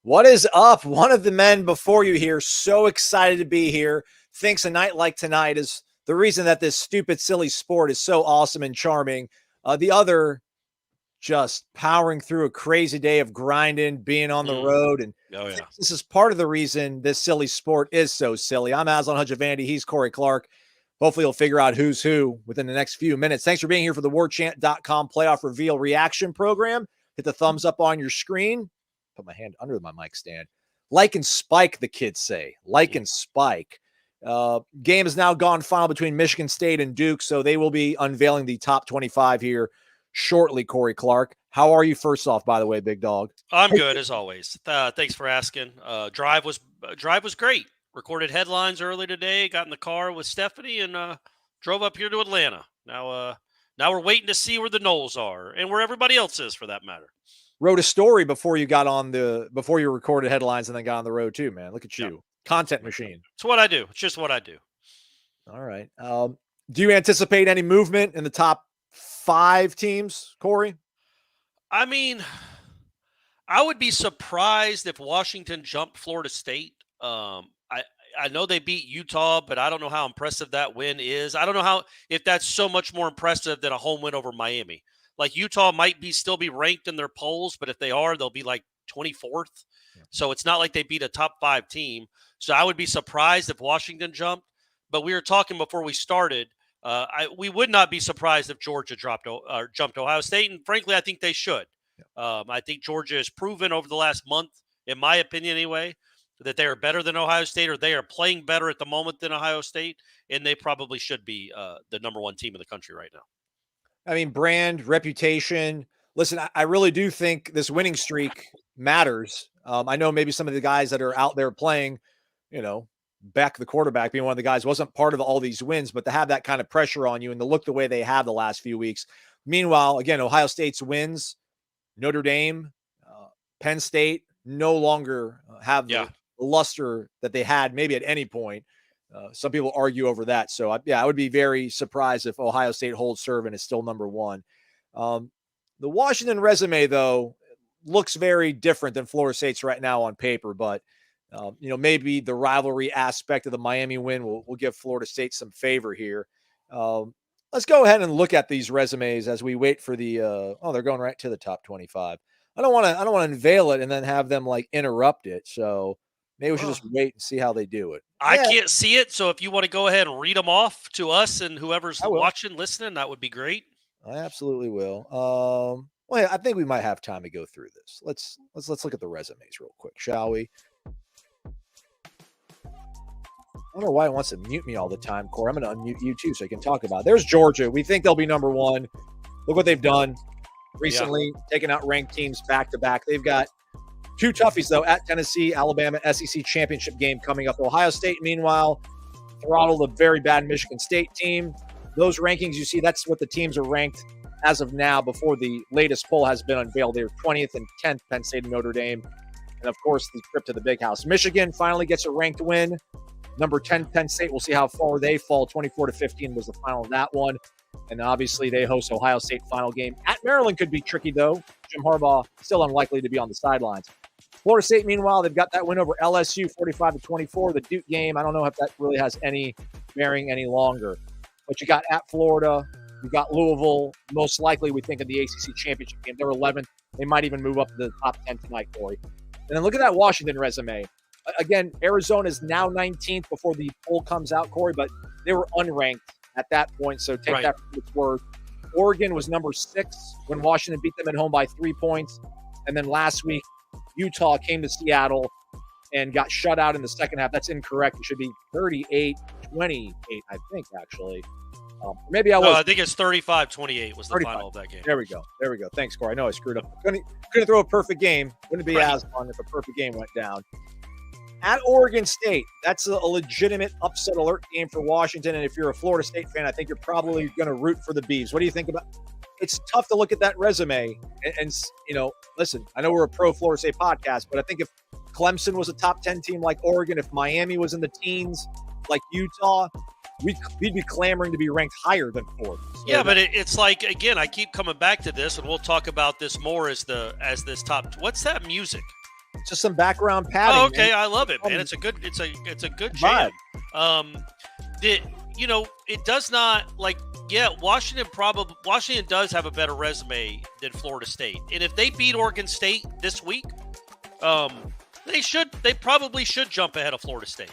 What is up? One of the men before you here, so excited to be here, thinks a night like tonight is the reason that this stupid, silly sport is so awesome and charming. The other just powering through a crazy day of grinding, being on the road. And this is part of the reason this silly sport is so silly. I'm Aslan Hudjavandi. He's Corey Clark. Hopefully you'll figure out who's who within the next few minutes. Thanks for being here for the Warchant.com playoff reveal reaction program. Hit the thumbs up on your screen. Put my hand under my mic stand. Like and spike, the kids say. Like and spike. Game has now gone final between Michigan State and Duke, so they will be unveiling the top 25 here shortly, Corey Clark. How are you first off, by the way, big dog? I'm good, as always. Thanks for asking. Drive was great. Recorded headlines early today, got in the car with Stephanie, and drove up here to Atlanta. Now we're waiting to see where the Noles are and where everybody else is, for that matter. Wrote a story before you recorded headlines and then got on the road too, man. Look at you. Yeah. Content machine. It's what I do. It's just what I do. All right. Do you anticipate any movement in the top 5 teams, Corey? I mean, I would be surprised if Washington jumped Florida State. I know they beat Utah, but I don't know how impressive that win is. I don't know if that's so much more impressive than a home win over Miami. Like, Utah might still be ranked in their polls, but if they are, they'll be like 24th. Yeah. So it's not like they beat a top 5 team. So I would be surprised if Washington jumped. But we were talking before we started. We would not be surprised if Georgia jumped Ohio State, and frankly, I think they should. Yeah. I think Georgia has proven over the last month, in my opinion anyway, that they are better than Ohio State, or they are playing better at the moment than Ohio State, and they probably should be the number 1 team in the country right now. I mean, brand, reputation. Listen, I really do think this winning streak matters. I know maybe some of the guys that are out there playing, Beck, the quarterback, being one of the guys, wasn't part of all these wins, but to have that kind of pressure on you and to look the way they have the last few weeks. Meanwhile, again, Ohio State's wins, Notre Dame, Penn State no longer have the luster that they had maybe at any point. Some people argue over that. So, I would be very surprised if Ohio State holds serve and is still number 1. The Washington resume, though, looks very different than Florida State's right now on paper. But, maybe the rivalry aspect of the Miami win will give Florida State some favor here. Let's go ahead and look at these resumes as we wait for the they're going right to the top 25. I don't want to unveil it and then have them interrupt it. So maybe we should just wait and see how they do it. I can't see it, so if you want to go ahead and read them off to us and whoever's watching, listening, that would be great. I absolutely will. I think we might have time to go through this. Let's look at the resumes real quick, shall we? I don't know why it wants to mute me all the time, Corey. I'm going to unmute you too so you can talk about it. There's Georgia. We think they'll be number 1. Look what they've done recently, taking out ranked teams back to back. They've got 2 toughies, though, at Tennessee, Alabama, SEC championship game coming up. Ohio State, meanwhile, throttled a very bad Michigan State team. Those rankings you see, that's what the teams are ranked as of now before the latest poll has been unveiled. They're 20th and 10th, Penn State and Notre Dame. And, of course, the trip to the Big House. Michigan finally gets a ranked win. Number 10, Penn State. We'll see how far they fall. 24-15 was the final of that one. And obviously they host Ohio State final game. At Maryland could be tricky, though. Jim Harbaugh still unlikely to be on the sidelines. Florida State, meanwhile, they've got that win over LSU, 45-24. The Duke game, I don't know if that really has any bearing any longer. But you got at Florida, you got Louisville. Most likely, we think of the ACC championship game. They're 11th. They might even move up to the top 10 tonight, Corey. And then look at that Washington resume. Again, Arizona is now 19th before the poll comes out, Corey, but they were unranked at that point, so take that for its worth. Oregon was number 6 when Washington beat them at home by 3 points. And then last week, Utah came to Seattle and got shut out in the second half. That's incorrect. It should be 38-28, I think, actually. Maybe I was. No, I think it's 35-28 was the final of that game. There we go. Thanks, Corey. I know I screwed up. Couldn't throw a perfect game. Wouldn't be as fun if a perfect game went down. At Oregon State, that's a legitimate upset alert game for Washington. And if you're a Florida State fan, I think you're probably going to root for the Beavs. What do you think about it? It's tough to look at that resume and listen, I know we're a pro Florida State podcast, but I think if Clemson was a top 10 team like Oregon, if Miami was in the teens like Utah, we'd be clamoring to be ranked higher than 4th. So yeah, but it's like, again, I keep coming back to this, and we'll talk about this more as this top. What's that music? just some background padding. Oh, okay. I love it, man. It's a good jam. It does not Washington does have a better resume than Florida State. And if they beat Oregon State this week, they probably should jump ahead of Florida State.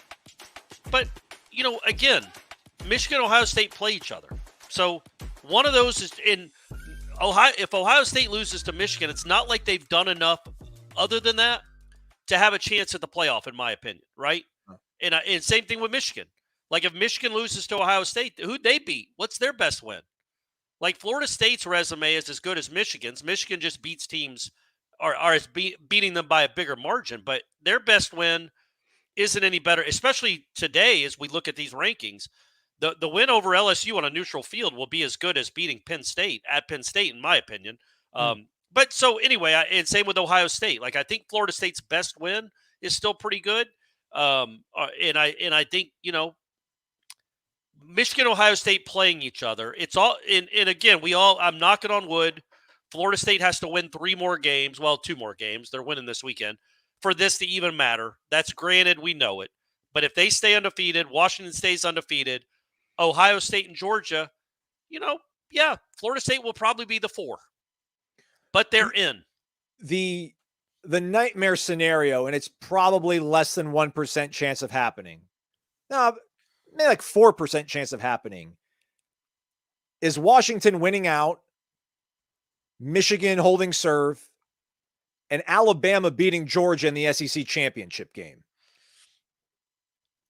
But, again, Michigan and Ohio State play each other. So one of those is in Ohio. If Ohio State loses to Michigan, it's not like they've done enough other than that to have a chance at the playoff, in my opinion, right? And same thing with Michigan. Like if Michigan loses to Ohio State, who'd they beat? What's their best win? Like Florida State's resume is as good as Michigan's. Michigan just beats teams beating them by a bigger margin, but their best win isn't any better, especially today as we look at these rankings. The win over LSU on a neutral field will be as good as beating Penn State at Penn State, in my opinion. But so anyway, and same with Ohio State. Like I think Florida State's best win is still pretty good. And I think, Michigan, Ohio State playing each other. It's all, and again, I'm knocking on wood. Florida State has to win 3 more games. Well, 2 more games. They're winning this weekend for this to even matter. That's granted. We know it. But if they stay undefeated, Washington stays undefeated, Ohio State and Georgia, Florida State will probably be the 4. But they're in. The nightmare scenario, and it's probably less than 1% chance of happening. No, maybe like 4% chance of happening. Is Washington winning out, Michigan holding serve, and Alabama beating Georgia in the SEC championship game.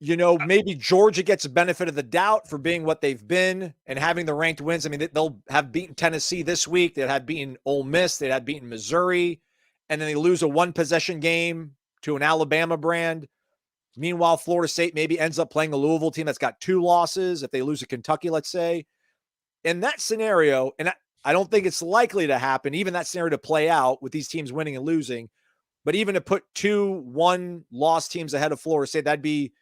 Maybe Georgia gets a benefit of the doubt for being what they've been and having the ranked wins. I mean, they'll have beaten Tennessee this week. They'd have beaten Ole Miss. They'd have beaten Missouri. And then they lose a 1-possession game to an Alabama brand. Meanwhile, Florida State maybe ends up playing a Louisville team that's got 2 losses. If they lose to Kentucky, let's say. In that scenario, and I don't think it's likely to happen, even that scenario to play out with these teams winning and losing, but even to put 2 1-loss teams ahead of Florida State, that'd be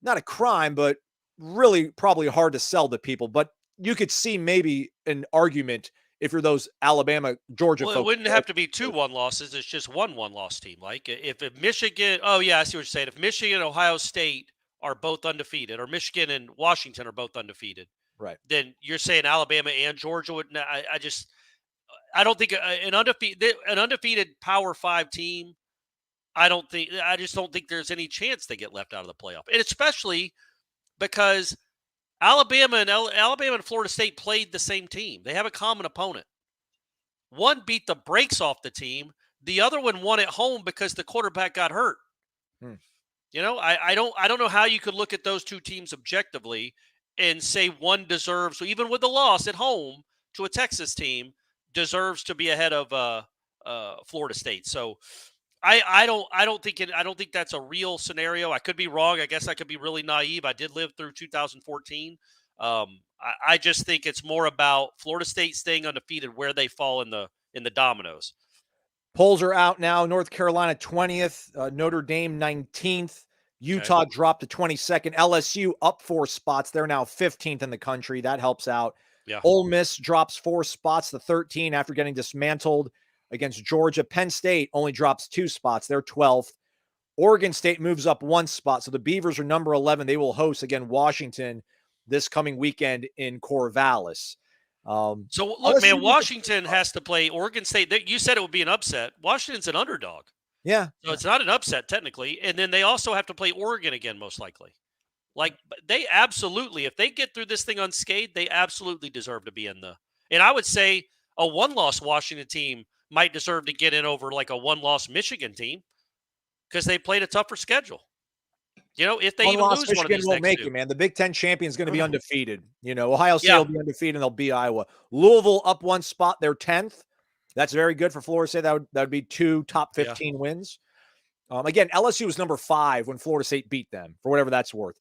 not a crime, but really probably hard to sell to people. But you could see maybe an argument if you're those Alabama, Georgia folks. It wouldn't have to be 2 1-losses. It's just 1-1-loss team. Like if Michigan, I see what you're saying. If Michigan and Ohio State are both undefeated, or Michigan and Washington are both undefeated, right? Then you're saying Alabama and Georgia would. I don't think an undefeated Power 5 team. I just don't think there's any chance they get left out of the playoff, and especially because Alabama and Florida State played the same team. They have a common opponent. One beat the brakes off the team. The other one won at home because the quarterback got hurt. I don't know how you could look at those 2 teams objectively and say one deserves, even with the loss at home to a Texas team, deserves to be ahead of Florida State. So I don't think that's a real scenario. I could be wrong. I guess I could be really naive. I did live through 2014. I just think it's more about Florida State staying undefeated where they fall in the dominoes. Polls are out now. North Carolina 20th, Notre Dame 19th, Utah dropped to 22nd, LSU up 4 spots. They're now 15th in the country. That helps out. Yeah. Ole Miss drops 4 spots to 13 after getting dismantled against Georgia. Penn State only drops 2 spots. They're 12th. Oregon State moves up 1 spot. So the Beavers are number 11. They will host, again, Washington this coming weekend in Corvallis. So look, man, Washington has to play Oregon State. You said it would be an upset. Washington's an underdog. Yeah. So it's not an upset technically. And then they also have to play Oregon again, most likely. Like they absolutely, if they get through this thing unscathed, they absolutely deserve to be in and I would say a 1-loss Washington team might deserve to get in over like a 1-loss Michigan team because they played a tougher schedule. If they even lose Michigan one of these won't make it, man. The Big Ten champion is going to be undefeated. Ohio State will be undefeated and they'll beat Iowa. Louisville up 1 spot. They're 10th. That's very good for Florida State. That would be 2 top 15 wins. Again, LSU was number 5 when Florida State beat them, for whatever that's worth.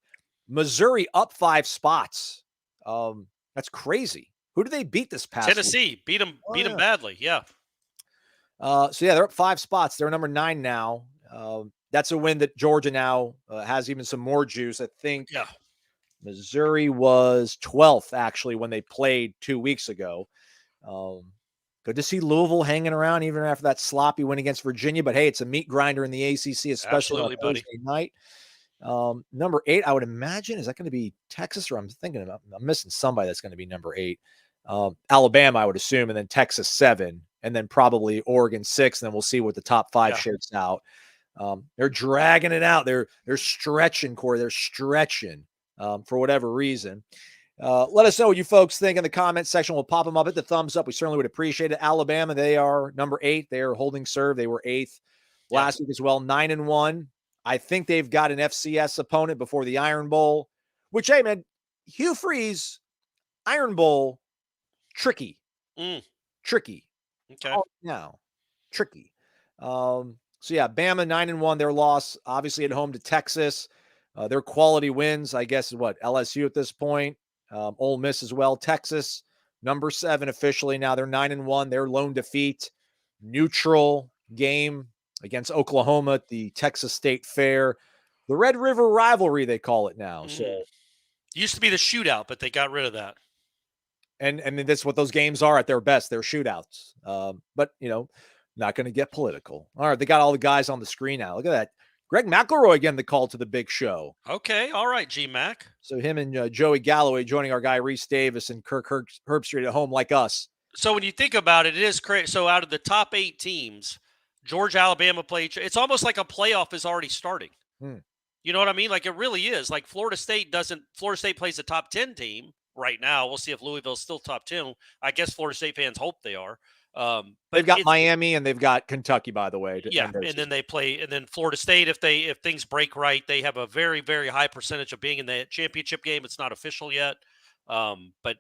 Missouri up 5 spots. That's crazy. Who did they beat this past Tennessee week? beat them badly. Yeah. They're up 5 spots. They're number 9 now. That's a win that Georgia now has even some more juice. I think Missouri was 12th actually when they played 2 weeks ago. Good to see Louisville hanging around even after that sloppy win against Virginia. But hey, it's a meat grinder in the ACC, especially on Absolutely, buddy. Thursday night. Number 8, I would imagine, is that going to be Texas, or I'm missing somebody that's going to be number 8. Alabama, I would assume, and then Texas 7, and then probably Oregon 6, and then we'll see what the top 5 shakes out. They're dragging it out. They're stretching, Corey. They're stretching for whatever reason. Let us know what you folks think in the comment section. We'll pop them up. Hit the thumbs up. We certainly would appreciate it. Alabama, they are number 8. They are holding serve. They were 8th last week as well, 9-1. I think they've got an FCS opponent before the Iron Bowl, which, hey, man, Hugh Freeze, Iron Bowl, tricky. Tricky. Okay. Oh, now, tricky. So, yeah, Bama 9-1, their loss, obviously at home to Texas. Their quality wins, I guess, is what? LSU at this point. Ole Miss as well. Texas, number 7 officially. Now they're 9-1. Their lone defeat, neutral game against Oklahoma at the Texas State Fair. The Red River rivalry, they call it now. So used to be the shootout, but they got rid of that. And I mean, that's what those games are at their best. They're shootouts. But, not going to get political. All right, they got all the guys on the screen now. Look at that. Greg McElroy again, the call to the big show. Okay, all right, G-Mac. So him and Joey Galloway joining our guy Reese Davis and Kirk Herbstreit at home like us. So when you think about it, it is crazy. So out of the top 8 teams, Georgia, Alabama play. It's almost like a playoff is already starting. You know what I mean? Like it really is. Like Florida State plays a top 10 team right now. We'll see if Louisville's still top 10. I guess Florida State fans hope they are. But they've got Miami and they've got Kentucky, by the way. And then they play, and then Florida State, if things break right, they have a very, very high percentage of being in the championship game. It's not official yet, but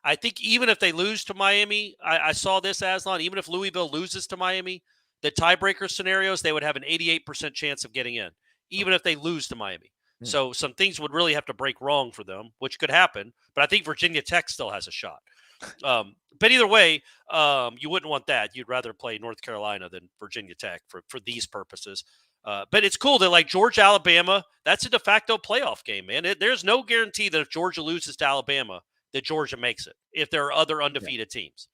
I think even if they lose to Miami, I saw this, Aslan, even if Louisville loses to Miami, the tiebreaker scenarios, they would have an 88% chance of getting in, even if they lose to Miami. So some things would really have to break wrong for them, which could happen. But I think Virginia Tech still has a shot. But either way, you wouldn't want that. You'd rather play North Carolina than Virginia Tech for these purposes. But it's cool that like Georgia, Alabama, that's a de facto playoff game, man. There's no guarantee that if Georgia loses to Alabama, that Georgia makes it if there are other undefeated teams.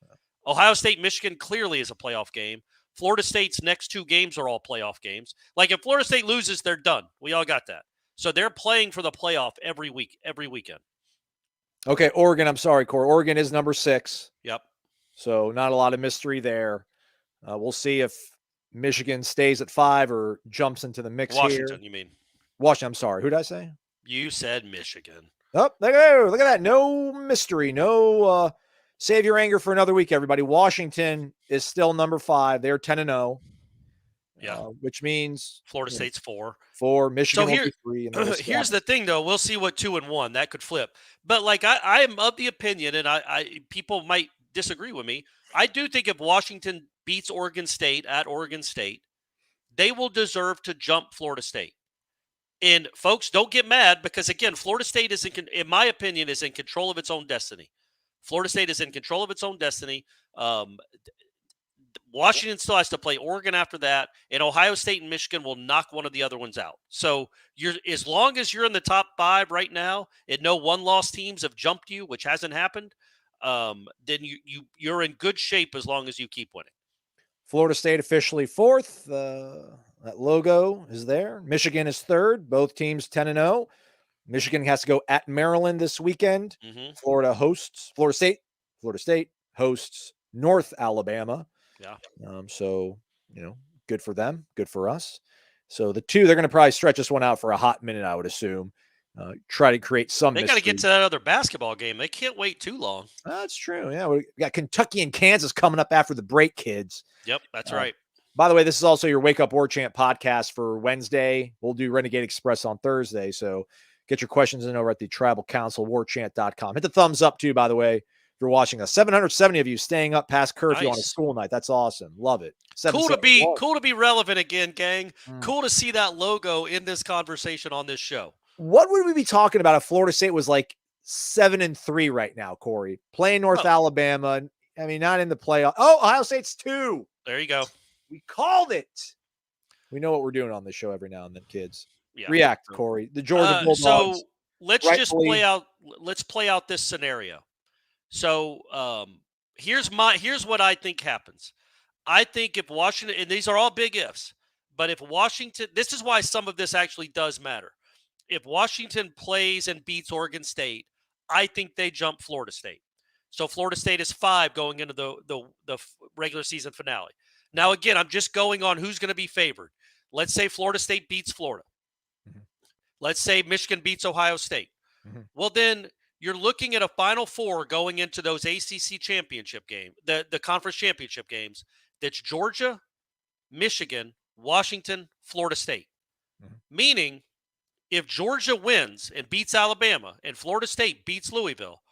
Ohio State, Michigan clearly is a playoff game. Florida State's next 2 games are all playoff games. Like if Florida State loses, they're done. We all got that. So they're playing for the playoff every week, every weekend. Okay, Oregon, I'm sorry, Corey. Oregon is number 6. Yep. So not a lot of mystery there. We'll see if Michigan stays at 5 or jumps into the mix Washington, here. you mean? Washington, I'm sorry. Who did I say? You said Michigan. Oh, look at that. No mystery. No save your anger for another week, everybody. Washington is still number 5. They're 10-0. Yeah. Which means Florida State's 4. 4. Michigan So will be 3. And here's the thing, though. We'll see what 2 and 1. That could flip. But like I am of the opinion, and I people might disagree with me. I do think if Washington beats Oregon State at Oregon State, they will deserve to jump Florida State. And folks, don't get mad because again, Florida State is in my opinion, is in control of its own destiny. Florida State is in control of its own destiny. Washington still has to play Oregon after that, and Ohio State and Michigan will knock one of the other ones out. So as long as you're in the top 5 right now, and no one-loss teams have jumped you, which hasn't happened, then you're in good shape as long as you keep winning. Florida State officially 4th. That logo is there. Michigan is 3rd. Both teams 10-0. Michigan has to go at Maryland this weekend. Florida State hosts North Alabama. Yeah. So, good for them. Good for us. So the 2, they're going to probably stretch this one out for a hot minute, I would assume. Try to create some They got to get to that other basketball game. They can't wait too long. That's true. Yeah, we got Kentucky and Kansas coming up after the break, kids. Yep, that's right. By the way, this is also your Wake Up Warchant podcast for Wednesday. We'll do Renegade Express on Thursday. So get your questions in over at the Tribal Council, warchant.com. Hit the thumbs up, too, by the way, if you're watching us. 770 of you staying up past curfew on a school night. That's awesome. Love it. Cool to be relevant again, gang. Cool to see that logo in this conversation on this show. What would we be talking about if Florida State was like 7-3 right now, Corey? Playing North Alabama. I mean, not in the playoff. Oh, Ohio State's 2. There you go. We called it. We know what we're doing on this show every now and then, kids. Yeah. React, Corey. The Georgia Bulldogs. So let's play out this scenario. So Here's what I think happens. I think if Washington, and these are all big ifs, but if Washington, this is why some of this actually does matter. If Washington plays and beats Oregon State, I think they jump Florida State. So Florida State is 5 going into the regular season finale. Now, again, I'm just going on who's going to be favored. Let's say Florida State beats Florida. Mhm. Let's say Michigan beats Ohio State. Mhm. Well, then you're looking at a Final Four going into those ACC championship game, the conference championship games. That's Georgia, Michigan, Washington, Florida State. Mhm. Meaning, if Georgia wins and beats Alabama and Florida State beats Louisville,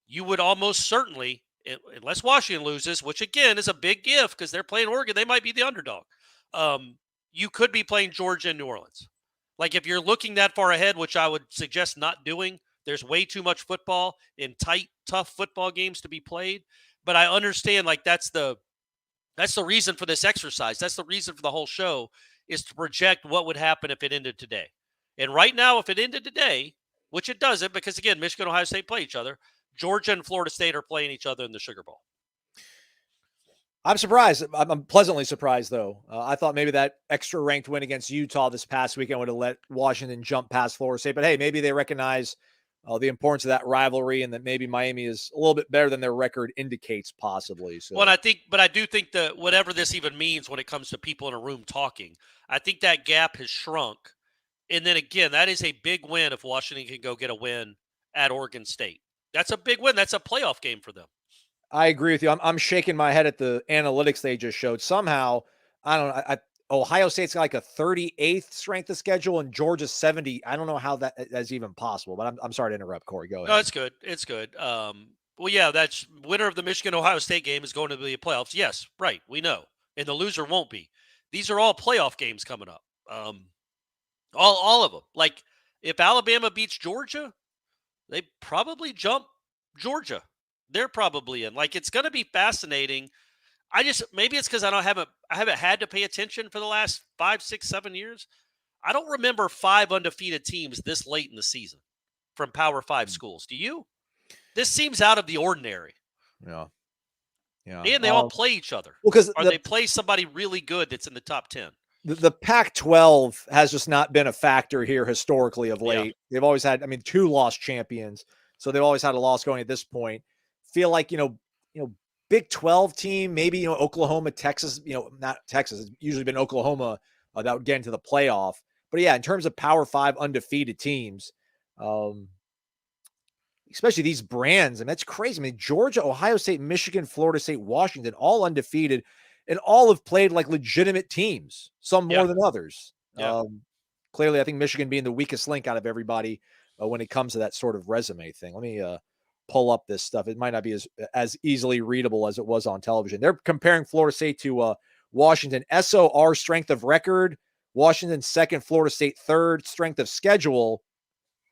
you would almost certainly, unless Washington loses, which again is a big if because they're playing Oregon, they might be the underdog. You could be playing Georgia and New Orleans. Like if you're looking that far ahead, which I would suggest not doing, there's way too much football in tight, tough football games to be played. But I understand like that's the reason for this exercise. That's the reason for the whole show is to project what would happen if it ended today. And right now, if it ended today, which it doesn't, because again, Michigan and Ohio State play each other, Georgia and Florida State are playing each other in the Sugar Bowl. I'm surprised. I'm pleasantly surprised, though. I thought maybe that extra ranked win against Utah this past weekend would have let Washington jump past Florida State. But hey, maybe they recognize the importance of that rivalry and that maybe Miami is a little bit better than their record indicates, possibly. So, Well, I do think that whatever this even means when it comes to people in a room talking, I think that gap has shrunk. And then again, that is a big win if Washington can go get a win at Oregon State. That's a big win. That's a playoff game for them. I agree with you. I'm shaking my head at the analytics they just showed. Somehow, I don't know. Ohio State's got like a 38th strength of schedule and Georgia's 70. I don't know how that's even possible, but I'm sorry to interrupt, Corey. Go No, ahead. it's good. It's good. Well, yeah, that's winner of the Michigan Ohio State game is going to the playoffs. Yes, right. We know, and the loser won't be. These are all playoff games coming up. All of them. Like if Alabama beats Georgia, they probably jump Georgia. They're probably in. Like it's going to be fascinating. Maybe it's because I haven't had to pay attention for the last 5, 6, 7 years. I don't remember 5 undefeated teams this late in the season from Power 5 schools. Do you? This seems out of the ordinary. Yeah. Yeah. And they all play each other. Well, because Or they play somebody really good that's in the top 10. the Pac-12 has just not been a factor here historically of late. Yeah. They've always had, 2 lost champions. So they've always had a loss going at this point. Feel like, Big 12 team, maybe, Oklahoma, Texas, not Texas. It's usually been Oklahoma that would get into the playoff. But yeah, in terms of Power 5 undefeated teams, especially these brands, that's crazy. Georgia, Ohio State, Michigan, Florida State, Washington, all undefeated, and all have played like legitimate teams, some more than others. Yeah. Clearly, I think Michigan being the weakest link out of everybody when it comes to that sort of resume thing. Let me pull up this stuff. It might not be as easily readable as it was on television. They're comparing Florida State to Washington. SOR strength of record, Washington second, Florida State third. Strength of schedule,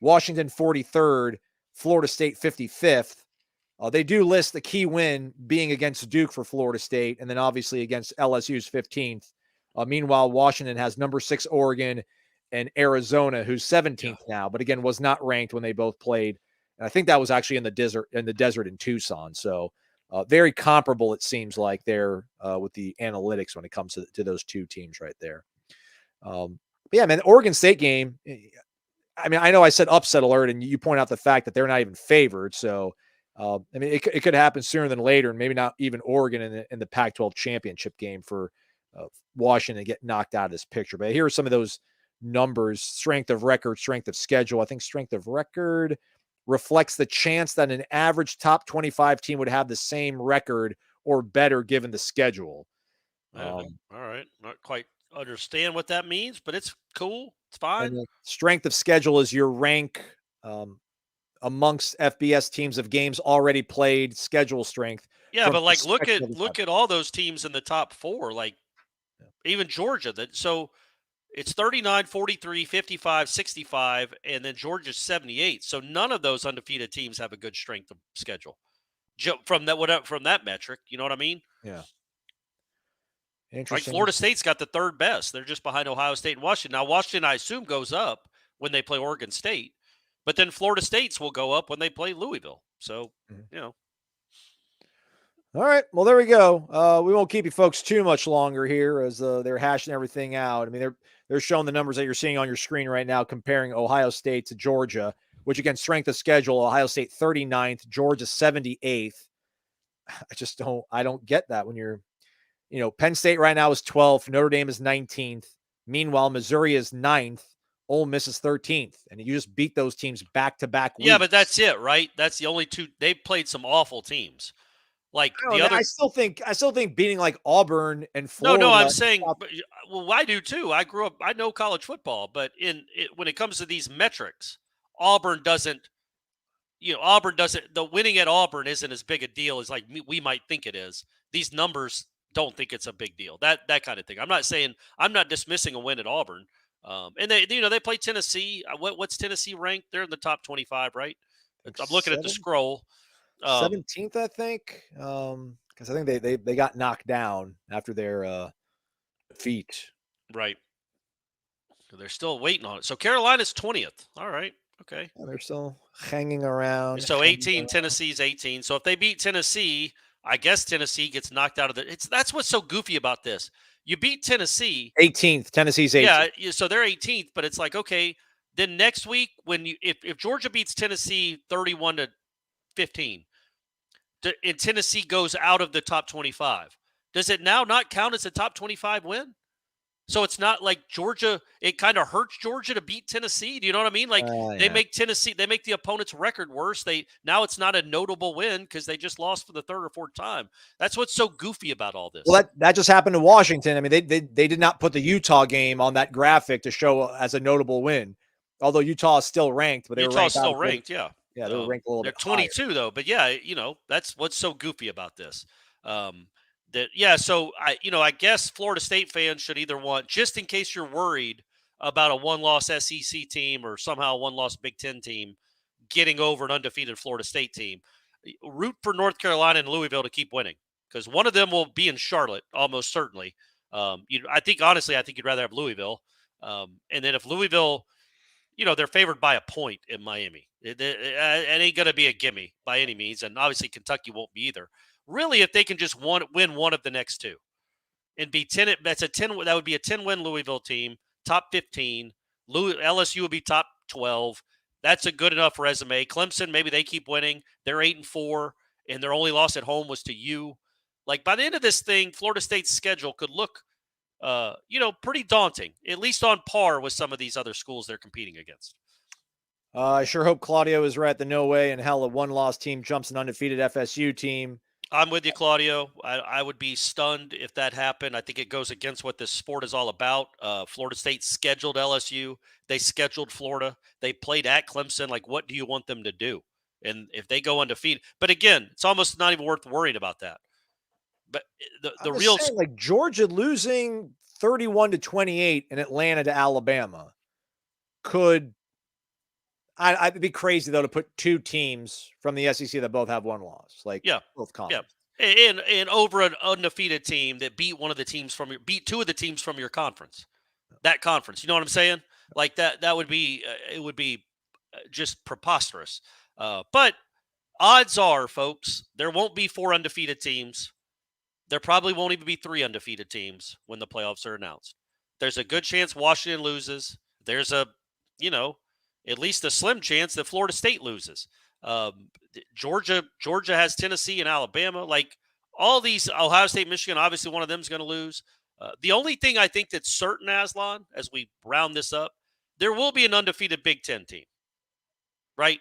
Washington 43rd, Florida State 55th. They do list the key win being against Duke for Florida State, and then obviously against LSU's 15th. Meanwhile, Washington has number 6 Oregon and Arizona, who's 17th now, but again was not ranked when they both played. And I think that was actually in the desert in Tucson. So very comparable, it seems like there with the analytics when it comes to those two teams right there. But yeah, man, the Oregon State game. I know I said upset alert, and you point out the fact that they're not even favored. So, it could happen sooner than later, and maybe not even Oregon in the Pac-12 championship game for Washington to get knocked out of this picture. But here are some of those numbers: strength of record, strength of schedule. I think strength of record reflects the chance that an average top 25 team would have the same record or better given the schedule. All right. Not quite understand what that means, but it's cool. It's fine. And the strength of schedule is your rank amongst FBS teams of games already played, schedule strength. Yeah, but like look at all those teams in the top 4, like even Georgia. So it's 39, 43, 55, 65, and then Georgia's 78. So none of those undefeated teams have a good strength of schedule from that metric. You know what I mean? Yeah. Like Florida State's got the 3rd best. They're just behind Ohio State and Washington. Now, Washington, I assume, goes up when they play Oregon State, but then Florida State's will go up when they play Louisville. So, All right. Well, there we go. We won't keep you folks too much longer here as they're hashing everything out. I mean, they're showing the numbers that you're seeing on your screen right now, comparing Ohio State to Georgia, which again, strength of schedule, Ohio State 39th, Georgia 78th. I don't get that when you're, Penn State right now is 12th, Notre Dame is 19th. Meanwhile, Missouri is 9th, Ole Miss is 13th, and you just beat those teams back to back weeks. Yeah, but that's it, right? That's the only two. They've played some awful teams. Like the other, I still think beating like Auburn and no, Florida. I'm saying, well, I do too. I grew up, I know college football, but when it comes to these metrics, Auburn doesn't, the winning at Auburn isn't as big a deal as like we might think it is. These numbers don't think it's a big deal. That kind of thing. I'm not dismissing a win at Auburn. And they play Tennessee. What's Tennessee ranked? They're in the top 25, right? I'm looking at the scroll. 17th, I think. Because I think they got knocked down after their defeat. Right. They're still waiting on it. So Carolina's 20th. All right. Okay. Yeah, they're still hanging around. So 18, Tennessee's 18. So if they beat Tennessee, I guess Tennessee gets knocked out of that's what's so goofy about this. You beat Tennessee. 18th. Tennessee's 18th. Yeah, so they're 18th, but it's like, okay, then next week if Georgia beats Tennessee 31-15, and Tennessee goes out of the top 25, does it now not count as a top 25 win? So it's not like Georgia, it kind of hurts Georgia to beat Tennessee. Do you know what I mean? Like they make the opponent's record worse. Now it's not a notable win because they just lost for the third or fourth time. That's what's so goofy about all this. Well, that just happened to Washington. I mean, they did not put the Utah game on that graphic to show as a notable win. Although Utah is still ranked, but Utah's still ranked, yeah. Yeah, they were ranked a little bit. They're 22 higher, though. But yeah, that's what's so goofy about this. So I guess Florida State fans should either want, just in case you're worried about a one-loss SEC team or somehow a one-loss Big Ten team getting over an undefeated Florida State team, root for North Carolina and Louisville to keep winning, because one of them will be in Charlotte almost certainly. I think you'd rather have Louisville. And then if Louisville, they're favored by a point in Miami, it ain't going to be a gimme by any means, and obviously Kentucky won't be either. Really, if they can just win one of the next two and be 10, that would be a 10-win Louisville team, top 15. LSU would be top 12. That's a good enough resume. Clemson, maybe they keep winning. They're 8-4, and their only loss at home was to you. Like by the end of this thing, Florida State's schedule could look, pretty daunting, at least on par with some of these other schools they're competing against. I sure hope Claudio is right. The no way in hell a one-loss team jumps an undefeated FSU team. I'm with you, Claudio. I would be stunned if that happened. I think it goes against what this sport is all about. Florida State scheduled LSU. They scheduled Florida. They played at Clemson. Like, what do you want them to do? And if they go undefeated, but again, it's almost not even worth worrying about that. But the real saying, like Georgia losing 31-28 in Atlanta to Alabama could. I'd be crazy though to put two teams from the SEC that both have one loss, both conferences. Yeah, and over an undefeated team that beat beat two of the teams from your conference, that conference. You know what I'm saying? Like that would be it would be just preposterous. But odds are, folks, there won't be 4 undefeated teams. There probably won't even be 3 undefeated teams when the playoffs are announced. There's a good chance Washington loses. There's at least a slim chance that Florida State loses. Georgia has Tennessee and Alabama. Like all these, Ohio State, Michigan, obviously one of them is going to lose. The only thing I think that's certain, Aslan, as we round this up, there will be an undefeated Big Ten team, right?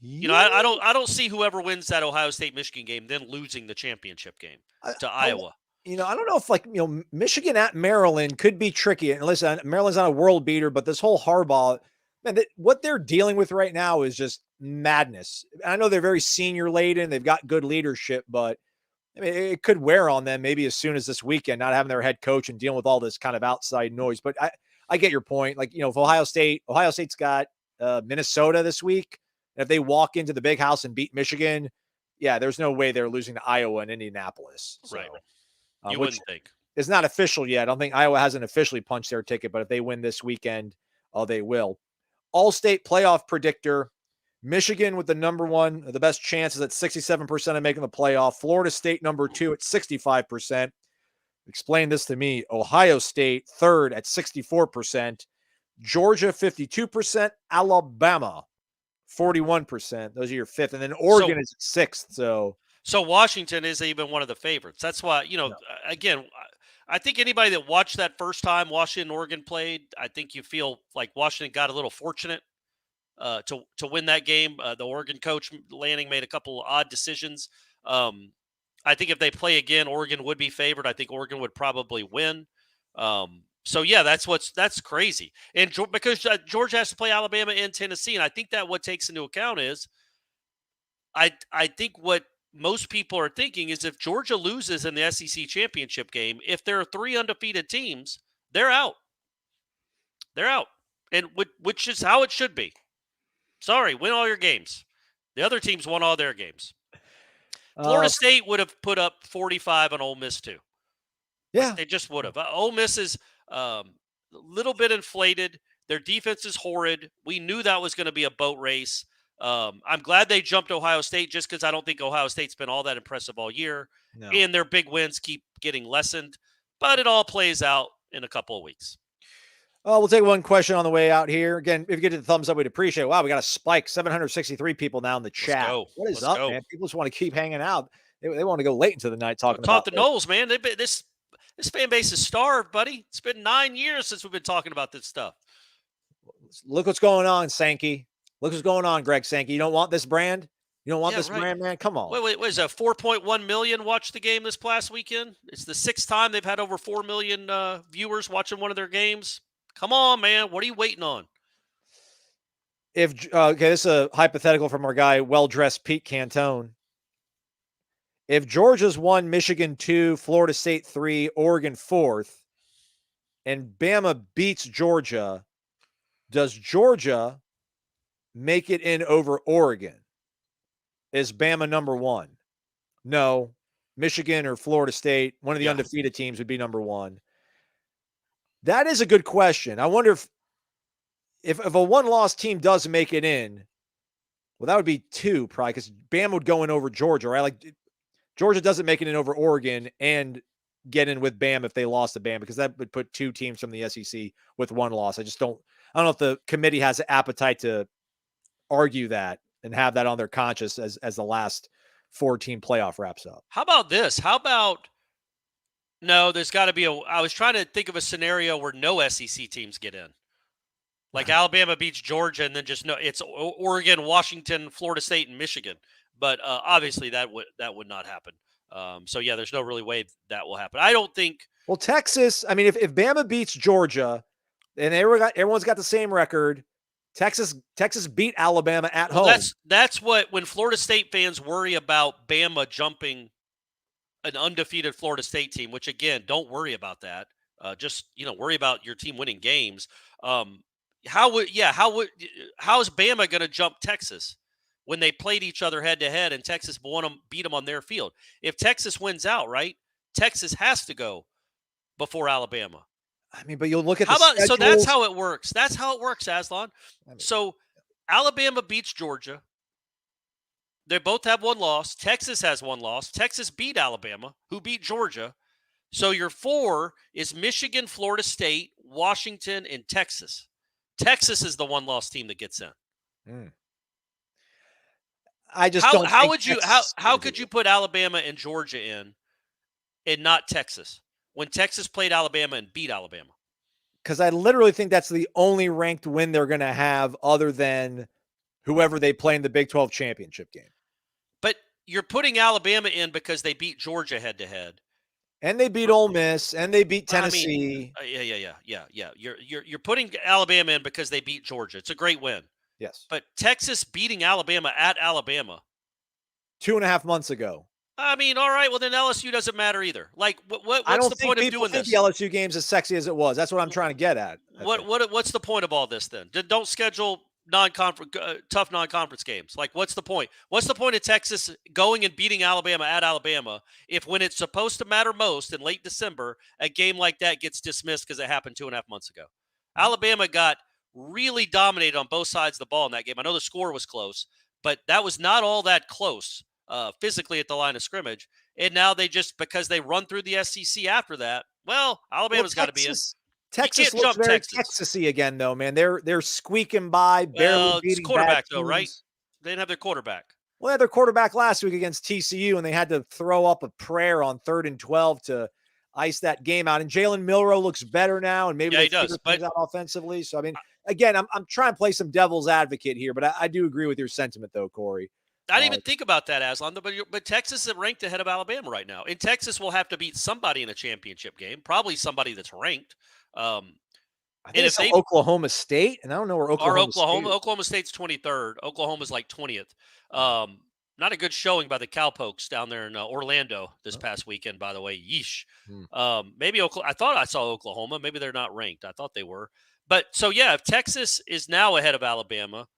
Yeah. I don't see whoever wins that Ohio State Michigan game then losing the championship game to Iowa. I don't know if Michigan at Maryland could be tricky. And listen, Maryland's not a world beater, but this whole Harbaugh, man, what they're dealing with right now is just madness. I know they're very senior laden. They've got good leadership, but I mean, it could wear on them maybe as soon as this weekend, not having their head coach and dealing with all this kind of outside noise. But I get your point. Like, if Ohio State's got Minnesota this week, and if they walk into the big house and beat Michigan, yeah, there's no way they're losing to Iowa and Indianapolis. So. Right. You wouldn't think. It's not official yet. I don't think Iowa hasn't officially punched their ticket, but if they win this weekend, they will. All-state playoff predictor, Michigan with the the best chances at 67% of making the playoff. Florida State number 2 at 65%. Explain this to me. Ohio State third at 64%. Georgia 52%. Alabama 41%. Those are your fifth. And then Oregon is sixth. So Washington is even one of the favorites. That's why, again, I think anybody that watched that first time Washington and Oregon played, I think you feel like Washington got a little fortunate to win that game. The Oregon coach Lanning made a couple of odd decisions. I think if they play again, Oregon would be favored. I think Oregon would probably win. So yeah, that's crazy. And because Georgia has to play Alabama and Tennessee, and I think that what takes into account is, I think what most people are thinking is if Georgia loses in the SEC championship game, if there are 3 undefeated teams, they're out. They're out, and which is how it should be. Sorry, win all your games. The other teams won all their games. Florida State would have put up 45 on Ole Miss too. Yeah, like they just would have. Ole Miss is a little bit inflated. Their defense is horrid. We knew that was going to be a boat race. I'm glad they jumped Ohio State just because I don't think Ohio State's been all that impressive all year. No. And their big wins keep getting lessened. But it all plays out in a couple of weeks. We'll take one question on the way out here. Again, if you get the thumbs up, we'd appreciate it. Wow, we got a spike. 763 people now in the chat. What is up, man? People just want to keep hanging out. They want to go late into the night talking about the Noles, man. This fan base is starved, buddy. It's been 9 years since we've been talking about this stuff. Look what's going on, Sankey. Look what's going on, Greg Sankey. You don't want this brand? You don't want this brand, man? Come on. Wait, what is that? 4.1 million watched the game this past weekend? It's the 6th time they've had over 4 million viewers watching one of their games. Come on, man. What are you waiting on? This is a hypothetical from our guy, well-dressed Pete Cantone. If Georgia's 1, Michigan 2, Florida State 3, Oregon 4th, and Bama beats Georgia, does Georgia make it in over Oregon? Is Bama number 1? No. Michigan or Florida State, one of the undefeated teams, would be number 1. That is a good question. I wonder if a one-loss team does make it in, well, that would be 2 probably, because Bama would go in over Georgia, right? Like Georgia doesn't make it in over Oregon and get in with Bama if they lost to Bama, because that would put 2 teams from the SEC with 1 loss. I don't know if the committee has the appetite to argue that and have that on their conscience as the last 4-team playoff wraps up. How about this? No, there's got to be I was trying to think of a scenario where no SEC teams get in. Like Alabama beats Georgia and then it's Oregon, Washington, Florida State, and Michigan. But obviously that would not happen. So yeah, there's no really way that will happen. I don't think. Well, Texas, I mean, if Bama beats Georgia and everyone's got the same record, Texas beat Alabama at home. That's when Florida State fans worry about Bama jumping an undefeated Florida State team, which again, don't worry about that. Just worry about your team winning games. How is Bama going to jump Texas when they played each other head to head and Texas beat them on their field? If Texas wins out, right, Texas has to go before Alabama. I mean, but you'll look at so that's how it works. That's how it works, Aslan. So Alabama beats Georgia. They both have 1 loss. Texas has 1 loss. Texas beat Alabama, who beat Georgia. So your 4 is Michigan, Florida State, Washington, and Texas. Texas is the 1-loss team that gets in. I just don't. How could you put Alabama and Georgia in and not Texas when Texas played Alabama and beat Alabama? Because I literally think that's the only ranked win they're going to have other than whoever they play in the Big 12 championship game. But you're putting Alabama in because they beat Georgia head-to-head. And they beat Ole Miss, and they beat Tennessee. Yeah. You're putting Alabama in because they beat Georgia. It's a great win. Yes. But Texas beating Alabama at Alabama 2.5 months ago. I mean, all right, well, then LSU doesn't matter either. Like, what's the point of doing this? The LSU game's as sexy as it was. That's what I'm trying to get at. What's the point of all this then? Don't schedule tough non-conference games. Like, what's the point? What's the point of Texas going and beating Alabama at Alabama if when it's supposed to matter most in late December, a game like that gets dismissed because it happened 2.5 months ago? Alabama got really dominated on both sides of the ball in that game. I know the score was close, but that was not all that close physically at the line of scrimmage. And now they just, because they run through the SEC after that, well, Alabama's got to be in. You Texas can't looks jump very Texas. Texas-y again, though, man. They're squeaking by, barely Well, it's beating bad quarterback, though, right? teams. They didn't have their quarterback. Well, they had their quarterback last week against TCU, and they had to throw up a prayer on 3rd and 12 to ice that game out. And Jalen Milroe looks better now, and maybe Yeah, they he does, figure but things out offensively. So, I mean, again, I'm trying to play some devil's advocate here, but I do agree with your sentiment, though, Corey. I didn't even think about that, Aslan, but Texas is ranked ahead of Alabama right now. And Texas will have to beat somebody in a championship game, probably somebody that's ranked. I think it's Oklahoma State, and I don't know where Oklahoma State's 23rd. Oklahoma's like 20th. Not a good showing by the Cowpokes down there in Orlando this past weekend, by the way. Yeesh. Maybe I thought I saw Oklahoma. Maybe they're not ranked. I thought they were. But so, yeah, if Texas is now ahead of Alabama,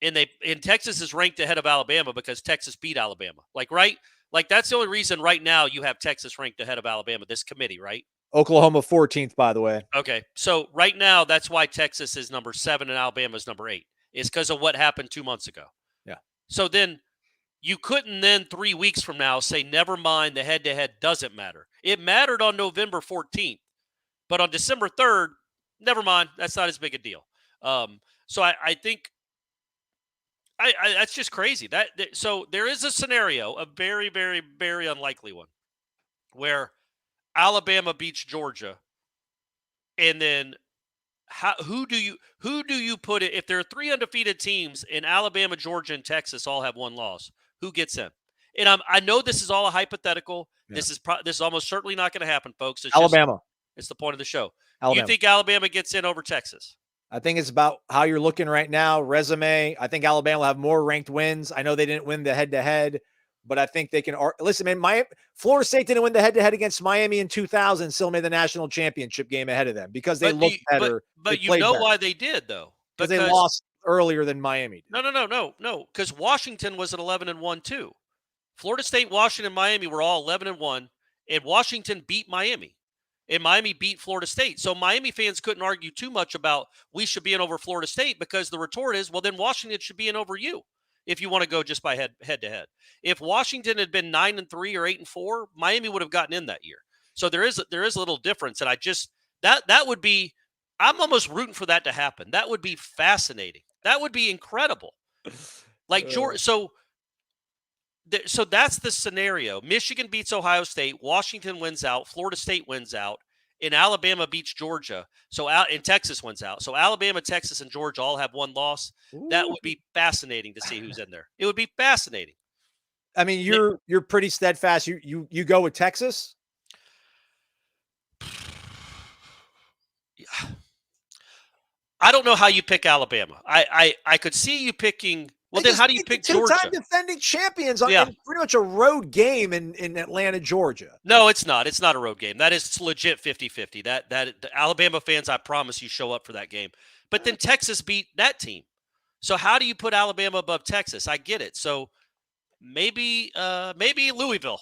and Texas is ranked ahead of Alabama because Texas beat Alabama. Right? Like, that's the only reason right now you have Texas ranked ahead of Alabama, this committee, right? Oklahoma 14th, by the way. Okay. So right now, that's why Texas is number 7 and Alabama is number 8. It's because of what happened 2 months ago. Yeah. So then you couldn't then 3 weeks from now say, never mind, the head-to-head doesn't matter. It mattered on November 14th. But on December 3rd, never mind. That's not as big a deal. So I think that's just crazy. So there is a scenario, a very, very, very unlikely one, where Alabama beats Georgia, and then who do you put it? If there are 3 undefeated teams and Alabama, Georgia, and Texas all have 1 loss, who gets in? And I know this is all a hypothetical. Yeah. This is almost certainly not going to happen, folks. It's Alabama. It's the point of the show. Alabama. You think Alabama gets in over Texas? I think it's about how you're looking right now. Resume. I think Alabama will have more ranked wins. I know they didn't win the head-to-head, but I think they can. Listen, man, Florida State didn't win the head-to-head against Miami in 2000, still made the national championship game ahead of them because they looked better. But you know why they did, though? Because they lost earlier than Miami did. No. Because Washington was at 11-1 too. Florida State, Washington, Miami were all 11-1, and Washington beat Miami. And Miami beat Florida State. So Miami fans couldn't argue too much about we should be in over Florida State because the retort is, well, then Washington should be in over you if you want to go just by head to head. If Washington had been 9-3 or 8-4, Miami would have gotten in that year. So there is a little difference. And I just that would be, I'm almost rooting for that to happen. That would be fascinating. That would be incredible. Like Georgia. So that's the scenario. Michigan beats Ohio State. Washington wins out. Florida State wins out. And Alabama beats Georgia. And Texas wins out. So Alabama, Texas, and Georgia all have 1 loss. Ooh. That would be fascinating to see who's in there. It would be fascinating. I mean, you're pretty steadfast. You go with Texas? I don't know how you pick Alabama. I could see you picking. Well, then how do you pick Georgia? Two-time defending champions in pretty much a road game in Atlanta, Georgia. No, it's not. It's not a road game. That is legit 50-50. That the Alabama fans, I promise you, show up for that game. But then Texas beat that team. So how do you put Alabama above Texas? I get it. So maybe Louisville.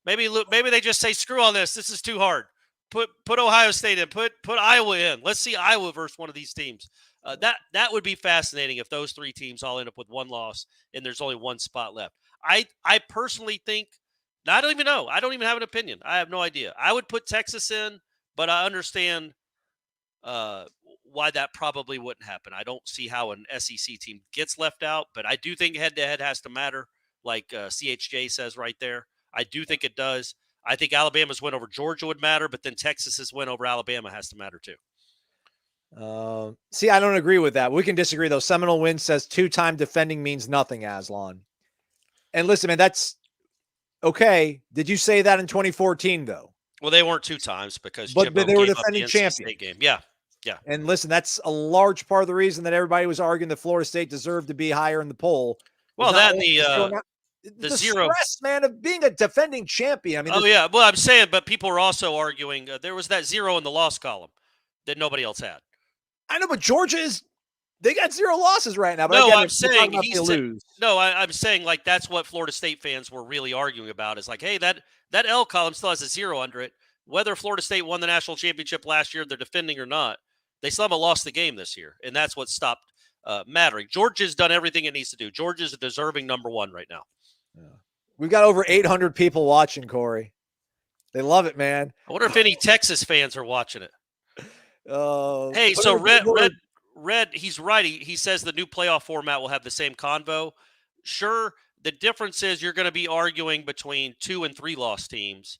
Maybe they just say, screw on this. This is too hard. Put Ohio State in. Put Iowa in. Let's see Iowa versus one of these teams. That would be fascinating if those 3 teams all end up with 1 loss and there's only 1 spot left. I personally think, I don't even know. I don't even have an opinion. I have no idea. I would put Texas in, but I understand why that probably wouldn't happen. I don't see how an SEC team gets left out, but I do think head-to-head has to matter, like CHJ says right there. I do think it does. I think Alabama's win over Georgia would matter, but then Texas's win over Alabama has to matter too. See, I don't agree with that. We can disagree, though. Seminole win says 2-time defending means nothing, Aslan. And listen, man, that's okay. Did you say that in 2014, though? Well, they weren't 2 times because but they were defending champion game. Yeah. And listen, that's a large part of the reason that everybody was arguing that Florida State deserved to be higher in the poll. Well, that and the zero stress, man, of being a defending champion. I mean, yeah. Well, I'm saying, but people are also arguing there was that 0 in the loss column that nobody else had. I know, but Georgia they got 0 losses right now. But no, again, I'm saying lose. No, I'm saying like that's what Florida State fans were really arguing about. Is like, hey, that L column still has a 0 under it. Whether Florida State won the national championship last year, they're defending or not, They still haven't lost the game this year, and that's what stopped mattering. Georgia's done everything it needs to do. Georgia's a deserving number one right now. Yeah. We've got over 800 people watching, Corey. They love it, man. I wonder if any Texas fans are watching it. Hey, so Red, he's right. He says the new playoff format will have the same convo. Sure, the difference is you're going to be arguing between 2 and 3 loss teams,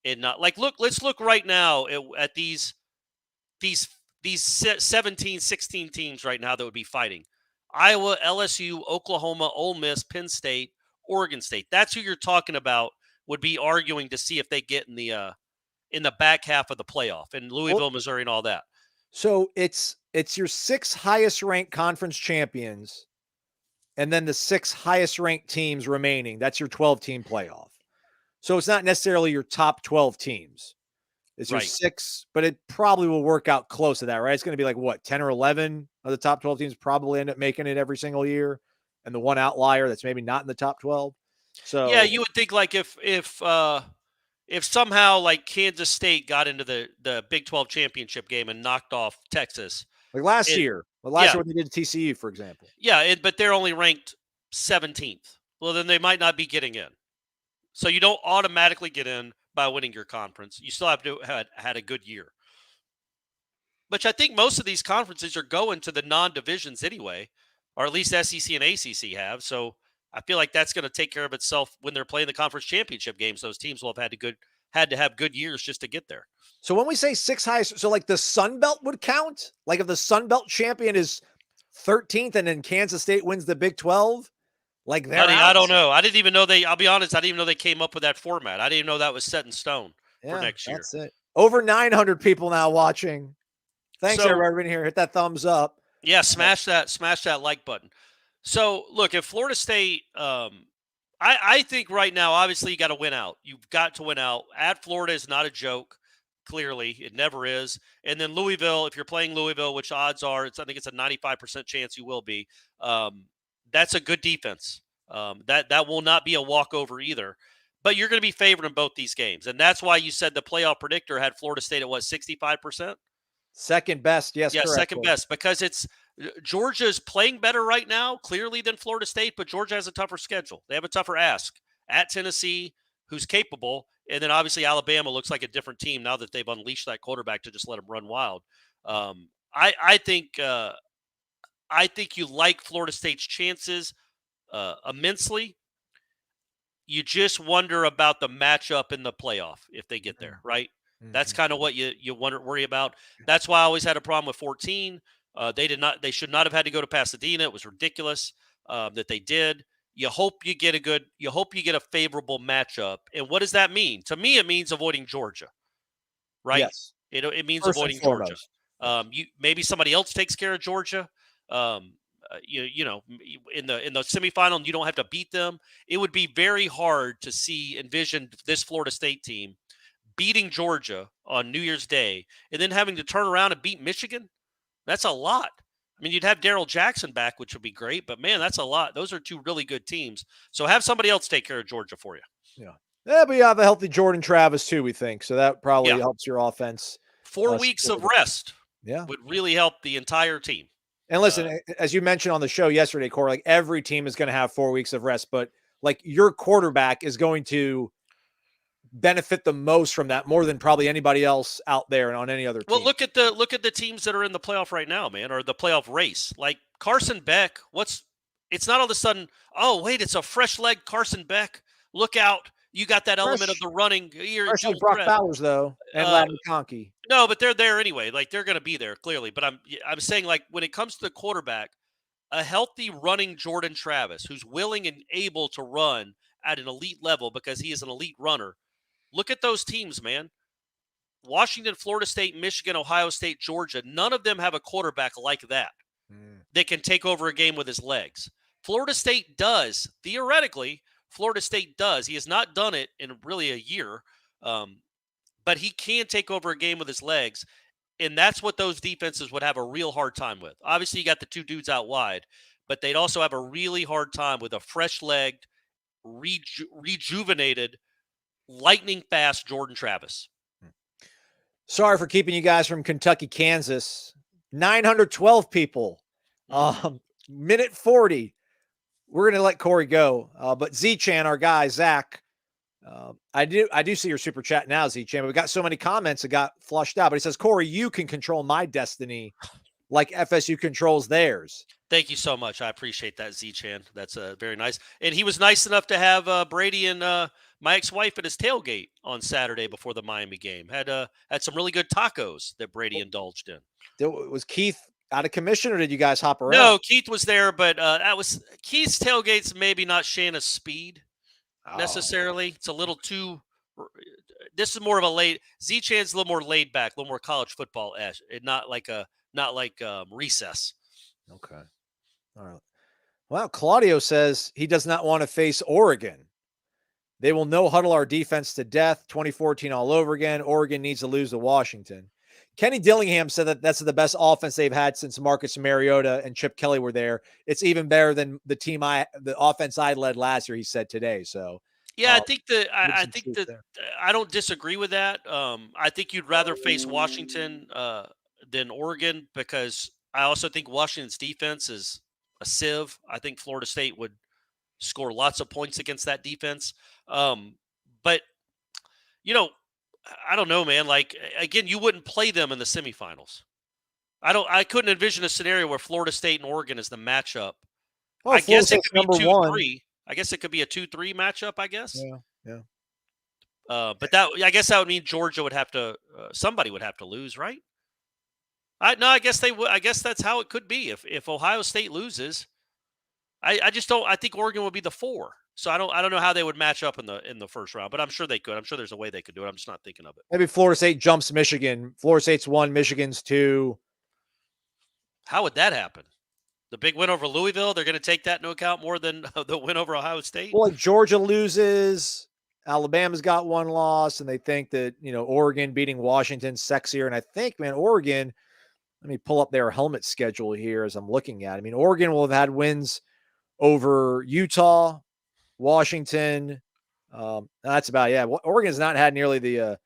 and not like let's look right now at these 17, 16 teams right now that would be fighting. Iowa, LSU, Oklahoma, Ole Miss, Penn State, Oregon State. That's who you're talking about would be arguing to see if they get in the back half of the playoff, and Louisville, Missouri, and all that. So it's your 6 highest ranked conference champions and then the 6 highest ranked teams remaining. That's your 12-team playoff. So it's not necessarily your top 12 teams. It's your 6, but it probably will work out close to that, right? It's going to be like what, 10 or 11 of the top 12 teams probably end up making it every single year, and the one outlier that's maybe not in the top 12. So yeah, you would think like if somehow like Kansas State got into the Big 12 championship game and knocked off Texas, like last year when they did TCU, for example. Yeah, but they're only ranked 17th. Well, then they might not be getting in. So you don't automatically get in by winning your conference. You still have to have had a good year. Which I think most of these conferences are going to the non-divisions anyway, or at least SEC and ACC have. So I feel like that's going to take care of itself when they're playing the conference championship games. Those teams will have had to have good years just to get there. So when we say 6 highest, so like the Sun Belt would count? Like if the Sun Belt champion is 13th and then Kansas State wins the Big 12? Like they're Buddy, out? I don't know. I didn't even know I'll be honest, I didn't even know they came up with that format. I didn't even know that was set in stone for next year. That's it. Over 900 people now watching. Thanks, everybody in here. Hit that thumbs up. Yeah, smash that like button. So, look, if Florida State, I think right now, obviously, you got to win out. You've got to win out. At Florida is not a joke. Clearly, it never is. And then Louisville, if you're playing Louisville, which odds are, I think it's a 95% chance you will be. That's a good defense. That will not be a walkover either. But you're going to be favored in both these games, and that's why you said the playoff predictor had Florida State at what, 65%? Second best, yes, yeah, correct. Second best, because it's Georgia's playing better right now, clearly, than Florida State, but Georgia has a tougher schedule. They have a tougher ask at Tennessee, who's capable, and then obviously Alabama looks like a different team now that they've unleashed that quarterback to just let him run wild. I think you like Florida State's chances immensely. You just wonder about the matchup in the playoff if they get there, right? That's kind of what you worry about. That's why I always had a problem with 14. They should not have had to go to Pasadena. It was ridiculous that they did. You hope you get a favorable matchup. And what does that mean? To me, it means avoiding Georgia, right? Yes. It means avoiding Georgia. Maybe somebody else takes care of Georgia. In the semifinal, and you don't have to beat them. It would be very hard to envision this Florida State team beating Georgia on New Year's Day and then having to turn around and beat Michigan. That's a lot. I mean, you'd have Darrell Jackson back, which would be great, but man, that's a lot. Those are 2 really good teams. So have somebody else take care of Georgia for you. Yeah. Yeah, but you have a healthy Jordan Travis too, we think. So that probably helps your offense. 4 weeks of rest would really help the entire team. And listen, as you mentioned on the show yesterday, Corey, like every team is going to have 4 weeks of rest, but like your quarterback is going to benefit the most from that more than probably anybody else out there and on any other team. Well, look at the teams that are in the playoff right now, man, or the playoff race. Like Carson Beck, it's not all of a sudden, oh, wait, it's a fresh leg Carson Beck. Look out. You got that element of the running. Especially Brock Bowers, though, and Latin Conkey. No, but they're there anyway. Like, they're going to be there, clearly. But I'm saying, like, when it comes to the quarterback, a healthy running Jordan Travis, who's willing and able to run at an elite level because he is an elite runner. Look at those teams, man. Washington, Florida State, Michigan, Ohio State, Georgia. None of them have a quarterback like that that can take over a game with his legs. Florida State does. Theoretically, Florida State does. He has not done it in really a year, but he can take over a game with his legs, and that's what those defenses would have a real hard time with. Obviously, you got the 2 dudes out wide, but they'd also have a really hard time with a fresh-legged, rejuvenated, lightning-fast Jordan Travis. Sorry for keeping you guys from Kentucky, Kansas. 912 people. Minute 40. We're going to let Corey go. But Z-Chan, our guy, Zach, I do see your super chat now, Z-Chan. We got so many comments that got flushed out. But he says, Corey, you can control my destiny like FSU controls theirs. Thank you so much. I appreciate that, Z-Chan. That's very nice. And he was nice enough to have Brady and my ex-wife at his tailgate on Saturday before the Miami game. Had some really good tacos that Brady indulged in. Was Keith out of commission, or did you guys hop around? No, Keith was there, but that was Keith's tailgate's maybe not Shanna's speed necessarily. It's a little too. This is more of a late. Z-Chan's a little more laid back, a little more college football-esque, not like recess. Okay. All right. Well, Claudio says he does not want to face Oregon. They will no huddle our defense to death. 2014 all over again. Oregon needs to lose to Washington. Kenny Dillingham said that that's the best offense they've had since Marcus Mariota and Chip Kelly were there. It's even better than the offense I led last year, he said today. So yeah, I think that I don't disagree with that. I think you'd rather face Washington than Oregon, because I also think Washington's defense is a sieve. I think Florida State would score lots of points against that defense. But I don't know, man. Like, again, you wouldn't play them in the semifinals. I couldn't envision a scenario where Florida State and Oregon is the matchup. Well, I guess it could be 2-3. I guess it could be a 2-3 matchup, I guess. Yeah. But I guess that would mean Georgia would have to somebody would have to lose, right? I guess they would. I guess that's how it could be. If Ohio State loses, I just don't. I think Oregon would be the 4. So I don't know how they would match up in the first round, but I'm sure they could. I'm sure there's a way they could do it. I'm just not thinking of it. Maybe Florida State jumps Michigan. Florida State's 1, Michigan's 2. How would that happen? The big win over Louisville, they're going to take that into account more than the win over Ohio State? Well, if Georgia loses, Alabama's got 1 loss, and they think that, Oregon beating Washington's sexier. And I think, man, Oregon, let me pull up their helmet schedule here as I'm looking at it. I mean, Oregon will have had wins over Utah, Washington. That's about, yeah. Oregon's not had nearly the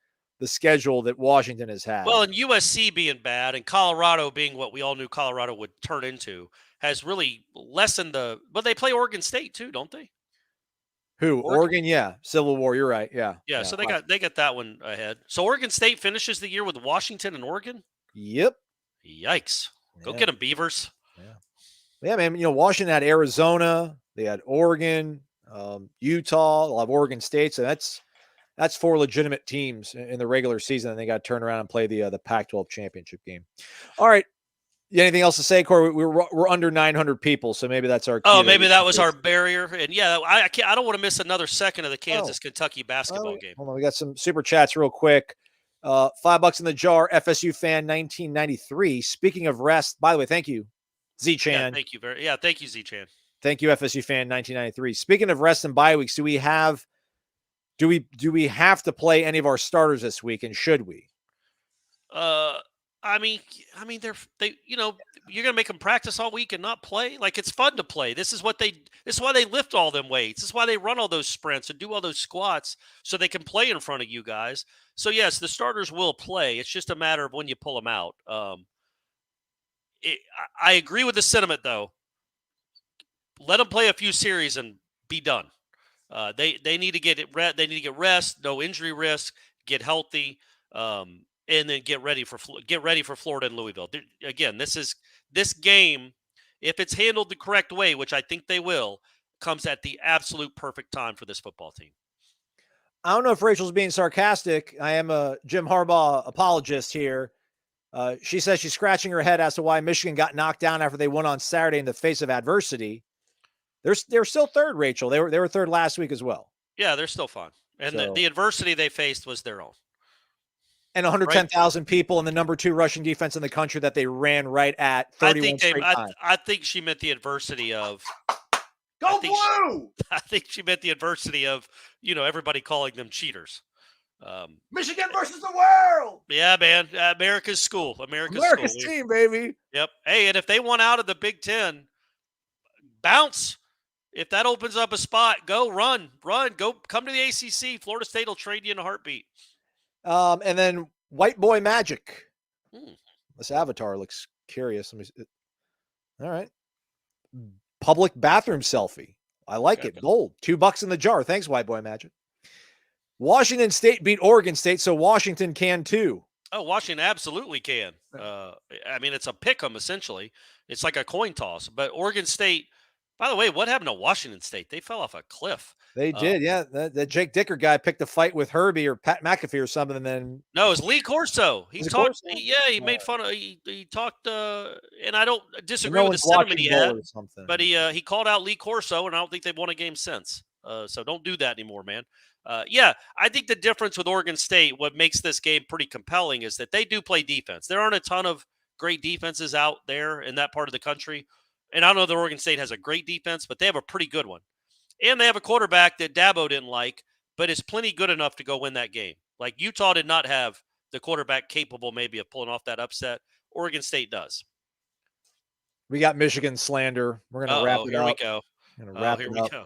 schedule that Washington has had. Well, and USC being bad and Colorado being what we all knew Colorado would turn into has really lessened but they play Oregon State too, don't they? Who? Oregon? Yeah. Civil War. You're right. Yeah. Yeah. So they got that one ahead. So Oregon State finishes the year with Washington and Oregon? Yep. Yikes. Go get them, Beavers. Yeah, man. Washington had Arizona. They had Oregon, Utah. They'll have Oregon State. So that's 4 legitimate teams in the regular season, and they got to turn around and play the Pac-12 championship game. All right. Anything else to say, Corey? We're under 900 people, so maybe that's our. Oh, maybe that was our barrier. And yeah, I don't want to miss another second of the Kansas-Kentucky basketball game. Hold on, we got some super chats real quick. $5 in the jar. FSU fan 1993. Speaking of rest, by the way, thank you, Z-Chan. Thank you, Z-Chan. Thank you, FSU fan 1993. Speaking of rest and bye weeks, do we have to play any of our starters this week, and should we? I mean, you're gonna make them practice all week and not play. Like, it's fun to play. This is why they lift all them weights. This is why they run all those sprints and do all those squats so they can play in front of you guys. So yes, the starters will play. It's just a matter of when you pull them out. I agree with the sentiment though. Let them play a few series and be done. They need to get they need to get rest, no injury risk, get healthy. And then get ready for Florida and Louisville. Again, this game, if it's handled the correct way, which I think they will, comes at the absolute perfect time for this football team. I don't know if Rachel's being sarcastic. I am a Jim Harbaugh apologist here. She says she's scratching her head as to why Michigan got knocked down after they won on Saturday in the face of adversity. They're still third, Rachel. They were third last week as well. Yeah, they're still fine. And the adversity they faced was their own. And 110,000 people in the number 2 rushing defense in the country that they ran right at 31 straight times. I think she meant the adversity of Go Blue! I think she meant the adversity of, everybody calling them cheaters. Michigan versus the world. Yeah, man. America's school. America's team, baby. Yep. Hey, and if they want out of the Big Ten, bounce. If that opens up a spot, go run. Go come to the ACC. Florida State will trade you in a heartbeat. And then White Boy Magic. This avatar looks Curious. Let me see. All right. Public bathroom selfie. I like Okay. it. Bold. $2 in the jar. Thanks, White Boy Magic. Washington State beat Oregon State, so Washington can too. Oh, Washington absolutely can. I mean, it's a pick 'em essentially. It's like a coin toss. But Oregon State, by the way, what happened to Washington State? They fell off a cliff. They did, yeah. That Jake Dicker guy picked a fight with Herbie or Pat McAfee or something, and then No, it was Lee Corso. He was it talked. Corso? He made fun of. He talked. And I don't disagree no with the one's sentiment he watching had, goal or something. but he called out Lee Corso, and I don't think they've won a game since. So don't do that anymore, man. Yeah, I think the difference with Oregon State, what makes this game pretty compelling, is that they do play defense. There aren't a ton of great defenses out there in that part of the country, and I don't know that Oregon State has a great defense, but they have a pretty good one. And they have a quarterback that Dabo didn't like, but is plenty good enough to go win that game. Like Utah did not have the quarterback capable maybe of pulling off that upset. Oregon State does. We got Michigan slander. We're going to wrap it Here up. we go. We're going to wrap Here it we up. go.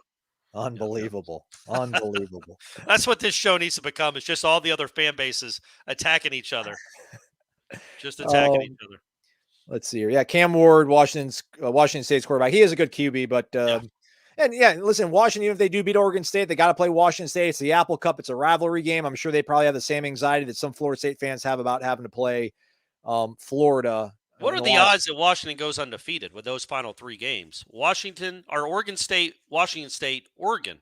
Unbelievable. Unbelievable. That's what this show needs to become. It's just all the other fan bases attacking each other. Just attacking each other. Let's see here. Yeah, Cam Ward, Washington State's quarterback. He is a good QB, but and yeah, listen, Washington, even if they do beat Oregon State, they got to play Washington State. It's the Apple Cup. It's a rivalry game. I'm sure they probably have the same anxiety that some Florida State fans have about having to play Florida. What are the odds that Washington goes undefeated with those final 3 games? Washington or Oregon State, Washington State, Oregon.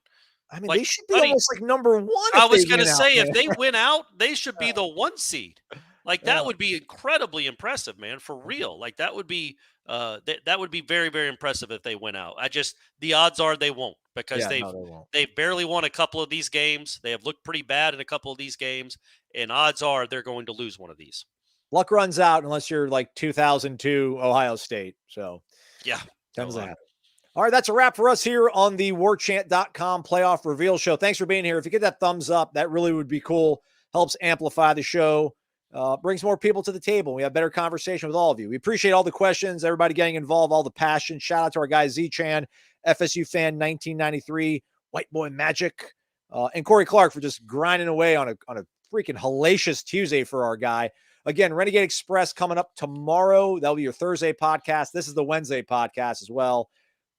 I mean, they should be almost like number 1. I was going to say, if they win out, they should be the 1 seed. Like that would be incredibly impressive, man, for real. Like that would be that would be very, very impressive if they win out. The odds are they won't, because they've barely won a couple of these games. They have looked pretty bad in a couple of these games, and odds are they're going to lose one of these. Luck runs out unless you're like 2002 Ohio State. So yeah, tends to happen. All right, that's a wrap for us here on the warchant.com playoff reveal show. Thanks for being here. If you get that thumbs up, that really would be cool. Helps amplify the show. Brings more people to the table. We have better conversation with all of you. We appreciate all the questions, everybody getting involved, all the passion. Shout out to our guy Z-Chan, FSU fan 1993, White Boy Magic, and Corey Clark for just grinding away on a freaking hellacious Tuesday for our guy. Again, Renegade Express coming up tomorrow. That'll be your Thursday podcast. This is the Wednesday podcast as well.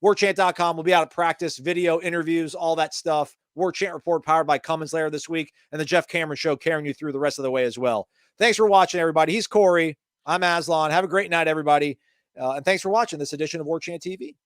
Warchant.com will be out of practice, video, interviews, all that stuff. Warchant Report powered by Cummins later this week, and the Jeff Cameron Show carrying you through the rest of the way as well. Thanks for watching, everybody. He's Corey. I'm Aslan. Have a great night, everybody. And thanks for watching this edition of Warchant TV.